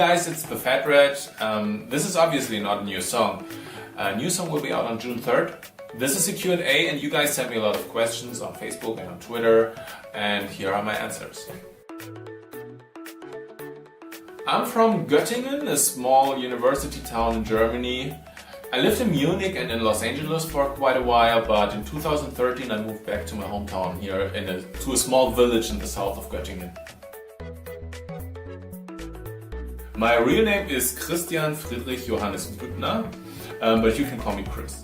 guys, it's TheFatRat. This is obviously not a new song. A new song will be out on June 3rd. This is a Q&A and you guys sent me a lot of questions on Facebook and on Twitter, and here are my answers. I'm from Göttingen, a small university town in Germany. I lived in Munich and in Los Angeles for quite a while, but in 2013 I moved back to my hometown here to a small village in the south of Göttingen. My real name is Christian Friedrich Johannes Büttner, but you can call me Chris.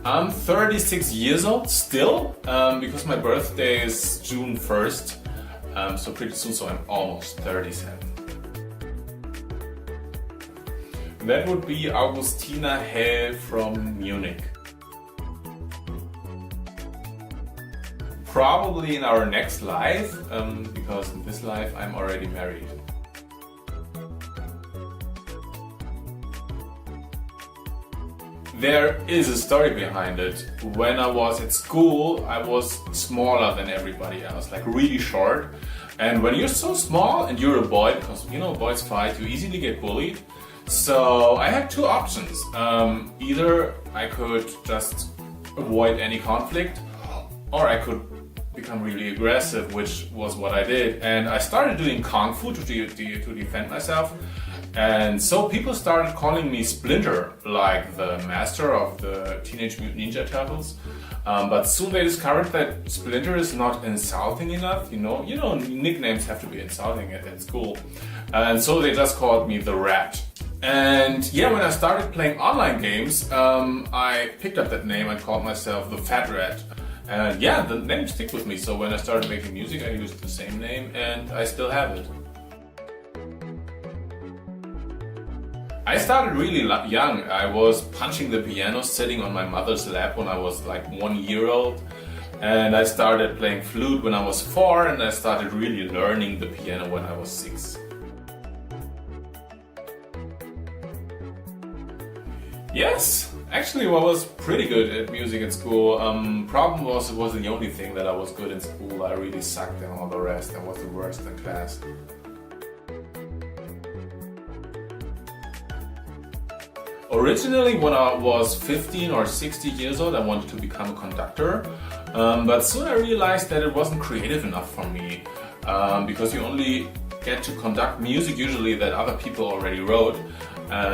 I'm 36 years old still, because my birthday is June 1st, so pretty soon, so I'm almost 37. That would be Augustina Hell from Munich. Probably in our next life, because in this life I'm already married. There is a story behind it. When I was at school, I was smaller than everybody else, like really short. And when you're so small and you're a boy, because you know boys fight, you easily get bullied. So I had two options. Either I could just avoid any conflict, or I could become really aggressive, which was what I did. And I started doing Kung Fu to defend myself. And so people started calling me Splinter, like the master of the Teenage Mutant Ninja Turtles. But soon they discovered that Splinter is not insulting enough. You know, nicknames have to be insulting at school. And so they just called me the Rat. And yeah, when I started playing online games, I picked up that name and called myself TheFatRat. And yeah, the name stuck with me. So when I started making music, I used the same name and I still have it. I started really young. I was punching the piano sitting on my mother's lap when I was like 1 year old. And I started playing flute when I was 4, and I started really learning the piano when I was 6. Yes, actually I was pretty good at music at school. Problem was, it wasn't the only thing that I was good in school. I really sucked in all the rest. I was the worst in class. Originally, when I was 15 or 16 years old, I wanted to become a conductor. But soon I realized that it wasn't creative enough for me, because you only get to conduct music usually that other people already wrote.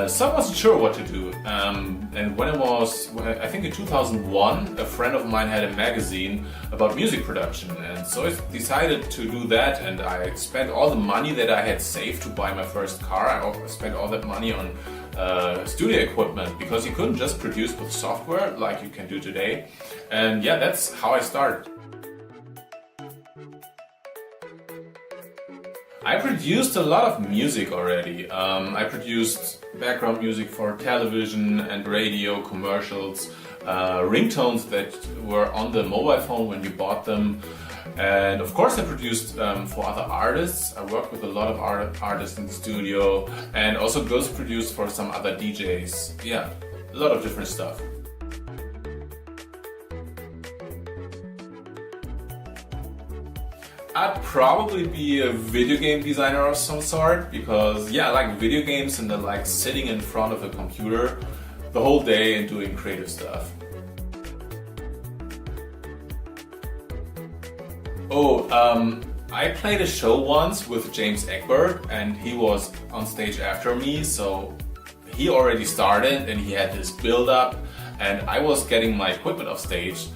So I wasn't sure what to do. And when I think in 2001, a friend of mine had a magazine about music production. And so I decided to do that, and I spent all the money that I had saved to buy my first car. I spent all that money on studio equipment, because you couldn't just produce with software like you can do today. And yeah, that's how I started. I produced a lot of music already. I produced background music for television and radio, commercials, ringtones that were on the mobile phone when you bought them. And of course I produced for other artists. I worked with a lot of artists in the studio, and also ghost produced for some other DJs. Yeah, a lot of different stuff. I'd probably be a video game designer of some sort, because yeah, I like video games and I like sitting in front of a computer the whole day and doing creative stuff. I played a show once with James Egbert, and he was on stage after me, so he already started and he had this build up, and I was getting my equipment off stage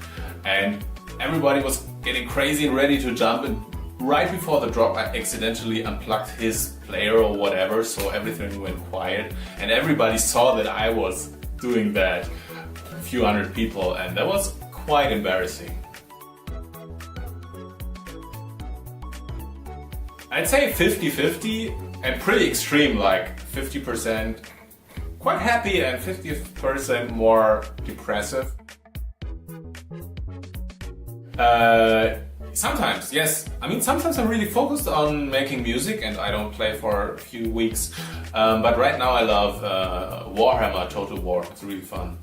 and everybody was getting crazy and ready to jump, and right before the drop I accidentally unplugged his player or whatever, so everything went quiet and everybody saw that I was doing that, a few hundred people, and that was quite embarrassing. I'd say 50-50 and pretty extreme, like 50% quite happy and 50% more depressive. Sometimes, yes. I mean, sometimes I'm really focused on making music and I don't play for a few weeks. But right now I love Warhammer Total War. It's really fun.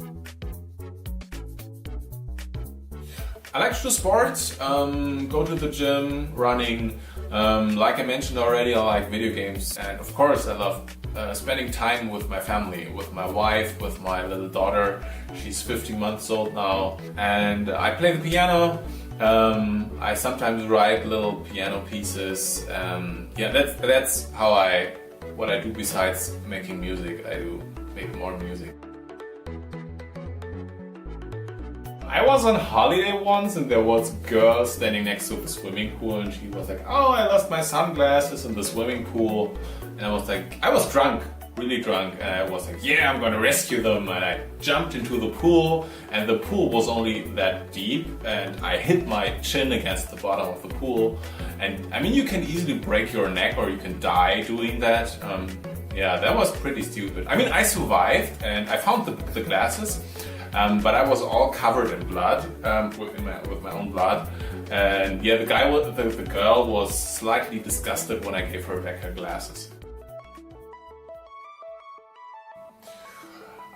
I like to do sports, go to the gym, running. Like I mentioned already, I like video games. And of course, I love spending time with my family, with my wife, with my little daughter. She's 15 months old now. And I play the piano. I sometimes write little piano pieces. Yeah, that's what I do besides making music. I do make more music. I was on holiday once and there was a girl standing next to the swimming pool and she was like, oh, I lost my sunglasses in the swimming pool. And I was like, I was drunk, really drunk. And I was like, yeah, I'm gonna rescue them. And I jumped into the pool and the pool was only that deep and I hit my chin against the bottom of the pool. And I mean, you can easily break your neck or you can die doing that. Yeah, that was pretty stupid. I mean, I survived and I found the glasses. But I was all covered in blood, with my own blood, and yeah, the girl was slightly disgusted when I gave her back her glasses.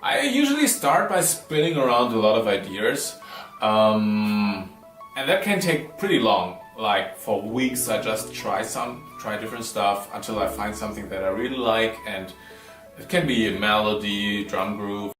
I usually start by spinning around a lot of ideas, and that can take pretty long. Like for weeks, I just try different stuff until I find something that I really like, and it can be a melody, drum groove,